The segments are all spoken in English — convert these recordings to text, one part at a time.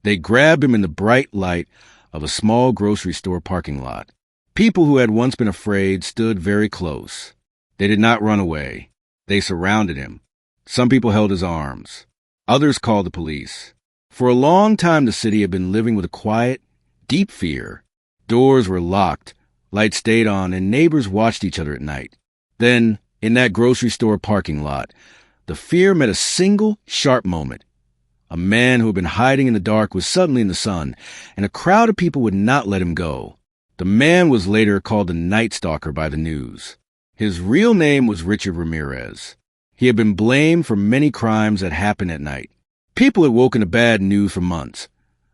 They grabbed him in the bright light of a small grocery store parking lot. People who had once been afraid stood very close. They did not run away. They surrounded him. Some people held his arms. Others called the police. For a long time, the city had been living with a quiet, deep fear. Doors were locked, lights stayed on, and neighbors watched each other at night. Then, in that grocery store parking lot, the fear met a single, sharp moment. A man who had been hiding in the dark was suddenly in the sun, and a crowd of people would not let him go. The man was later called the Night Stalker by the news. His real name was Richard Ramirez. He had been blamed for many crimes that happened at night. People had woken to bad news for months.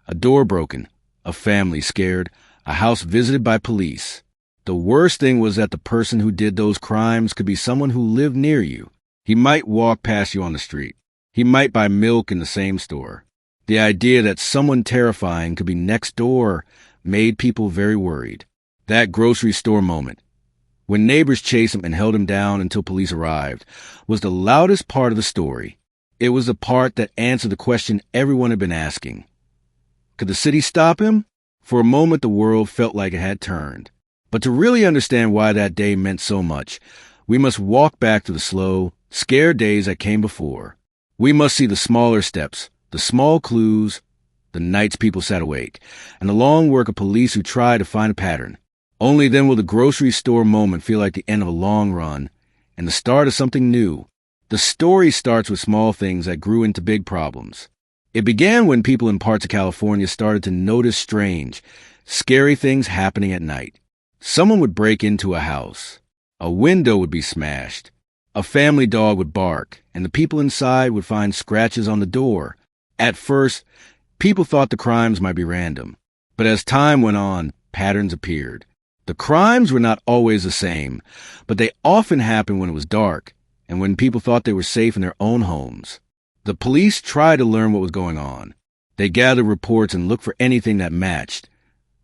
A door broken, a family scared, a house visited by police. The worst thing was that the person who did those crimes could be someone who lived near you. He might walk past you on the street. He might buy milk in the same store. The idea that someone terrifying could be next door made people very worried. That grocery store moment, when neighbors chased him and held him down until police arrived, was the loudest part of the story. It was the part that answered the question everyone had been asking. Could the city stop him? For a moment, the world felt like it had turned. But to really understand why that day meant so much, we must walk back to the slow, scared days that came before. We must see the smaller steps, the small clues, the nights people sat awake, and the long work of police who tried to find a pattern. Only then will the grocery store moment feel like the end of a long run and the start of something new. The story starts with small things that grew into big problems. It began when people in parts of California started to notice strange, scary things happening at night. Someone would break into a house. A window would be smashed. A family dog would bark, and the people inside would find scratches on the door. At first, people thought the crimes might be random. But as time went on, patterns appeared. The crimes were not always the same, but they often happened when it was dark and when people thought they were safe in their own homes. The police tried to learn what was going on. They gathered reports and looked for anything that matched.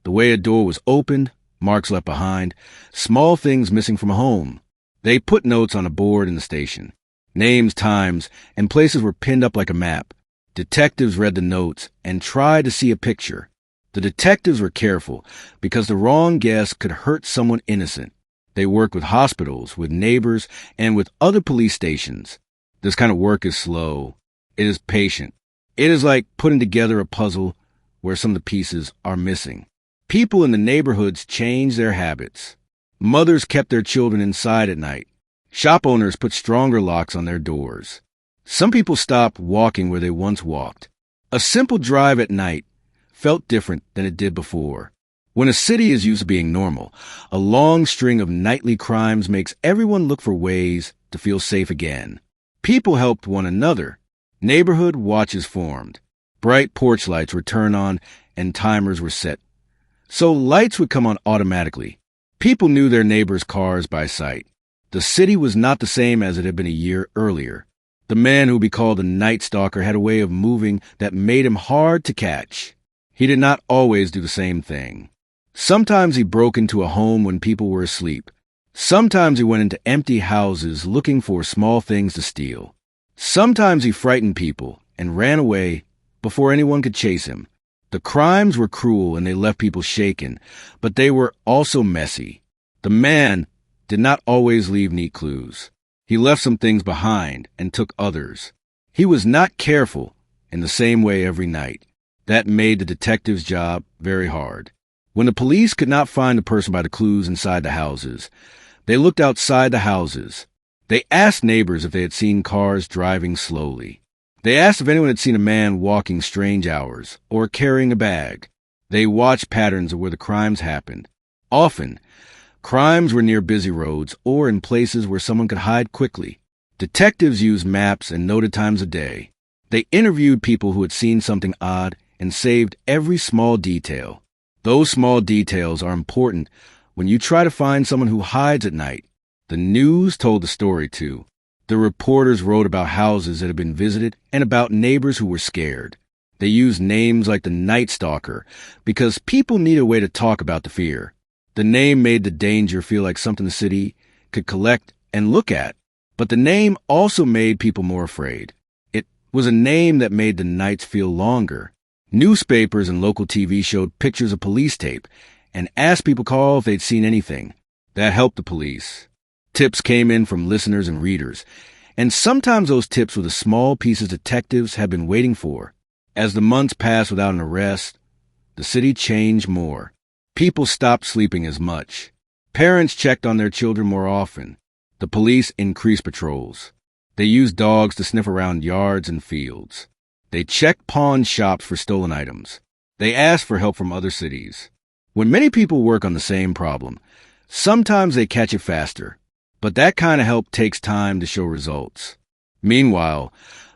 The way a door was opened, marks left behind, small things missing from a home. They put notes on a board in the station. Names, times, and places were pinned up like a map. Detectives read the notes and tried to see a picture. The detectives were careful because the wrong guess could hurt someone innocent. They worked with hospitals, with neighbors, and with other police stations. This kind of work is slow. It is patient. It is like putting together a puzzle where some of the pieces are missing. People in the neighborhoods changed their habits. Mothers kept their children inside at night. Shop owners put stronger locks on their doors. Some people stopped walking where they once walked. A simple drive at night felt different than it did before. When a city is used to being normal, a long string of nightly crimes makes everyone look for ways to feel safe again. People helped one another. Neighborhood watches formed. Bright porch lights were turned on and timers were set. So lights would come on automatically. People knew their neighbors' cars by sight. The city was not the same as it had been a year earlier. The man who would be called the Night Stalker had a way of moving that made him hard to catch. He did not always do the same thing. Sometimes he broke into a home when people were asleep. Sometimes he went into empty houses looking for small things to steal. Sometimes he frightened people and ran away before anyone could chase him. The crimes were cruel and they left people shaken, but they were also messy. The man did not always leave neat clues. He left some things behind and took others. He was not careful in the same way every night. That made the detective's job very hard. When the police could not find the person by the clues inside the houses, they looked outside the houses. They asked neighbors if they had seen cars driving slowly. They asked if anyone had seen a man walking strange hours or carrying a bag. They watched patterns of where the crimes happened. Often, crimes were near busy roads or in places where someone could hide quickly. Detectives used maps and noted times of day. They interviewed people who had seen something odd and saved every small detail. Those small details are important when you try to find someone who hides at night. The news told the story too. The reporters wrote about houses that had been visited and about neighbors who were scared. They used names like the Night Stalker because people needed a way to talk about the fear. The name made the danger feel like something the city could collect and look at. But the name also made people more afraid. It was a name that made the nights feel longer. Newspapers and local TV showed pictures of police tape and asked people to call if they'd seen anything. That helped the police. Tips came in from listeners and readers, and sometimes those tips were the small pieces detectives had been waiting for. As the months passed without an arrest, the city changed more. People stopped sleeping as much. Parents checked on their children more often. The police increased patrols. They used dogs to sniff around yards and fields. They checked pawn shops for stolen items. They asked for help from other cities. When many people work on the same problem, sometimes they catch it faster, but that kind of help takes time to show results. Meanwhile,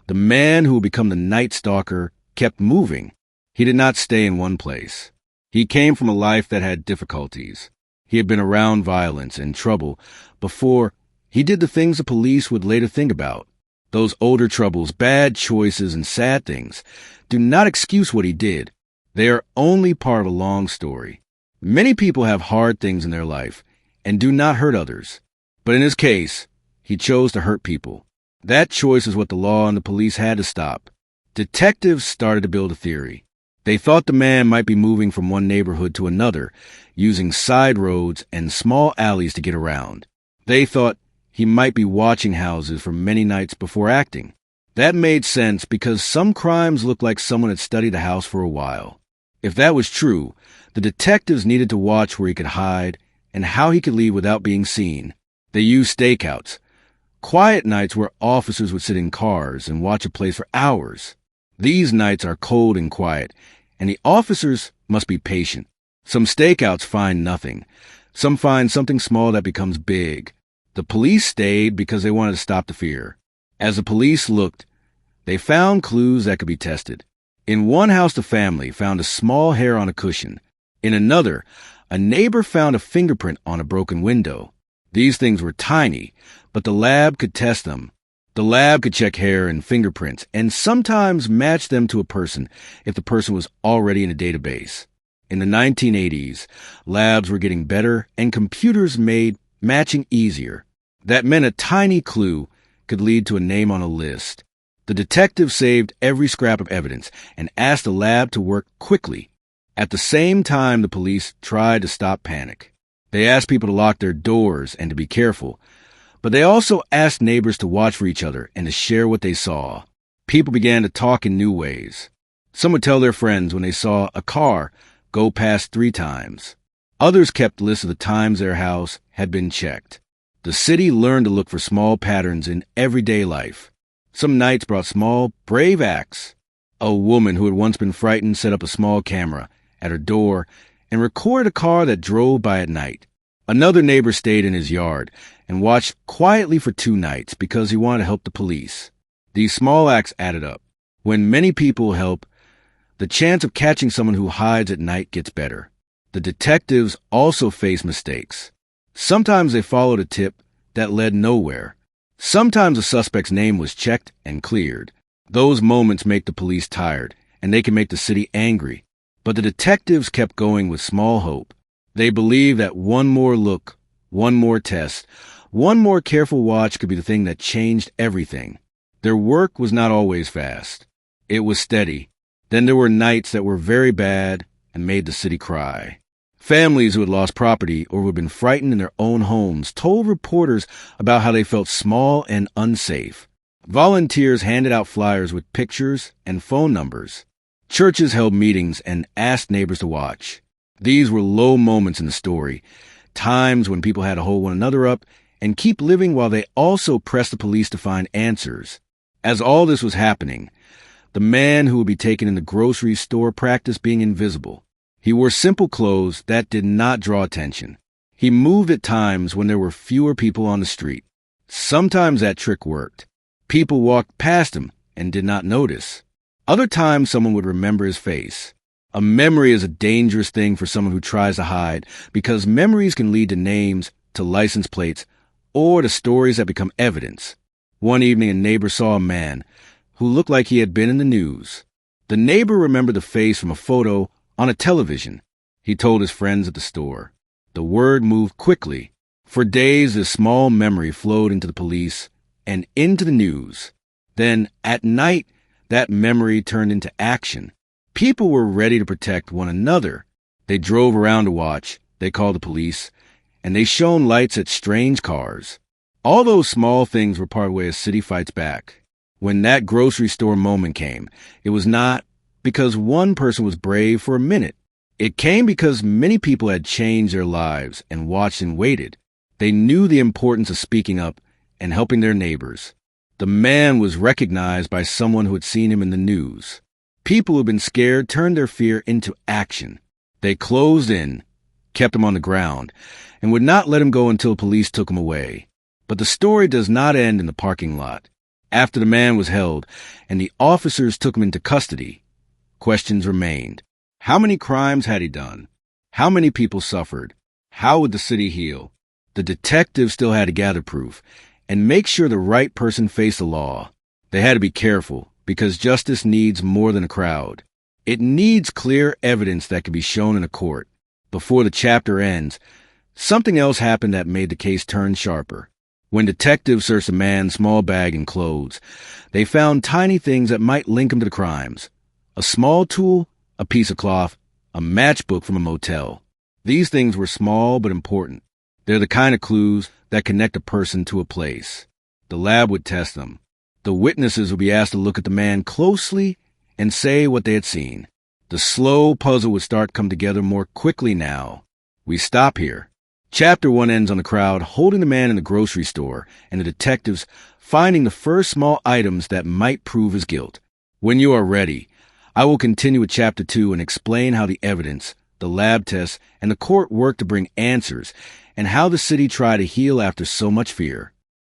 the man who would become the Night Stalker kept moving. He did not stay in one place. He came from a life that had difficulties. He had been around violence and trouble before he did the things the police would later think about. Those older troubles, bad choices, and sad things do not excuse what he did. They are only part of a long story. Many people have hard things in their life and do not hurt others. But in his case, he chose to hurt people. That choice is what the law and the police had to stop. Detectives started to build a theory. They thought the man might be moving from one neighborhood to another, using side roads and small alleys to get around. They thought he might be watching houses for many nights before acting. That made sense because some crimes looked like someone had studied the house for a while. If that was true, the detectives needed to watch where he could hide and how he could leave without being seen. They used stakeouts, quiet nights where officers would sit in cars and watch a place for hours. These nights are cold and quiet, and the officers must be patient. Some stakeouts find nothing. Some find something small that becomes big. The police stayed because they wanted to stop the fear. As the police looked, they found clues that could be tested. In one house, the family found a small hair on a cushion. In another, a neighbor found a fingerprint on a broken window. These things were tiny, but the lab could test them. The lab could check hair and fingerprints and sometimes match them to a person if the person was already in a database. In the 1980s, labs were getting better and computers made matching easier. That meant a tiny clue could lead to a name on a list. The detective saved every scrap of evidence and asked the lab to work quickly. At the same time, the police tried to stop panic. They asked people to lock their doors and to be careful, but they also asked neighbors to watch for each other and to share what they saw. People began to talk in new ways. Some would tell their friends when they saw a car go past 3 times. Others kept lists of the times their house had been checked. The city learned to look for small patterns in everyday life. Some nights brought small, brave acts. A woman who had once been frightened set up a small camera at her door and recorded a car that drove by at night. Another neighbor stayed in his yard and watched quietly for 2 nights because he wanted to help the police. These small acts added up. When many people help, the chance of catching someone who hides at night gets better. The detectives also face mistakes. Sometimes they followed a tip that led nowhere. Sometimes a suspect's name was checked and cleared. Those moments make the police tired, and they can make the city angry. But the detectives kept going with small hope. They believed that one more look, one more test, one more careful watch could be the thing that changed everything. Their work was not always fast. It was steady. Then there were nights that were very bad and made the city cry. Families who had lost property or who had been frightened in their own homes told reporters about how they felt small and unsafe. Volunteers handed out flyers with pictures and phone numbers. Churches held meetings and asked neighbors to watch. These were low moments in the story, times when people had to hold one another up and keep living while they also pressed the police to find answers. As all this was happening, the man who would be taken in the grocery store practiced being invisible. He wore simple clothes that did not draw attention. He moved at times when there were fewer people on the street. Sometimes that trick worked. People walked past him and did not notice. Other times someone would remember his face. A memory is a dangerous thing for someone who tries to hide because memories can lead to names, to license plates, or to stories that become evidence. One evening, a neighbor saw a man who looked like he had been in the news. The neighbor remembered the face from a photo on a television. He told his friends at the store. The word moved quickly. For days, this small memory flowed into the police and into the news. Then, at night, that memory turned into action. People were ready to protect one another. They drove around to watch, they called the police, and they shone lights at strange cars. All those small things were part of the way a city fights back. When that grocery store moment came, it was not because one person was brave for a minute. It came because many people had changed their lives and watched and waited. They knew the importance of speaking up and helping their neighbors. The man was recognized by someone who had seen him in the news. People who had been scared turned their fear into action. They closed in, kept him on the ground, and would not let him go until police took him away. But the story does not end in the parking lot. After the man was held and the officers took him into custody, questions remained. How many crimes had he done? How many people suffered? How would the city heal? The detectives still had to gather proof and make sure the right person faced the law. They had to be careful because justice needs more than a crowd. It needs clear evidence that can be shown in a court. Before the chapter ends, something else happened that made the case turn sharper. When detectives searched the man's small bag and clothes, they found tiny things that might link him to the crimes. A small tool, a piece of cloth, a matchbook from a motel. These things were small but important. They're the kind of clues that connect a person to a place. The lab would test them. The witnesses would be asked to look at the man closely and say what they had seen. The slow puzzle would start to come together more quickly now. We stop here. Chapter 1 ends on the crowd holding the man in the grocery store and the detectives finding the first small items that might prove his guilt. When you are ready, I will continue with Chapter 2 and explain how the evidence, the lab tests, and the court worked to bring answers, and how the city tried to heal after so much fear.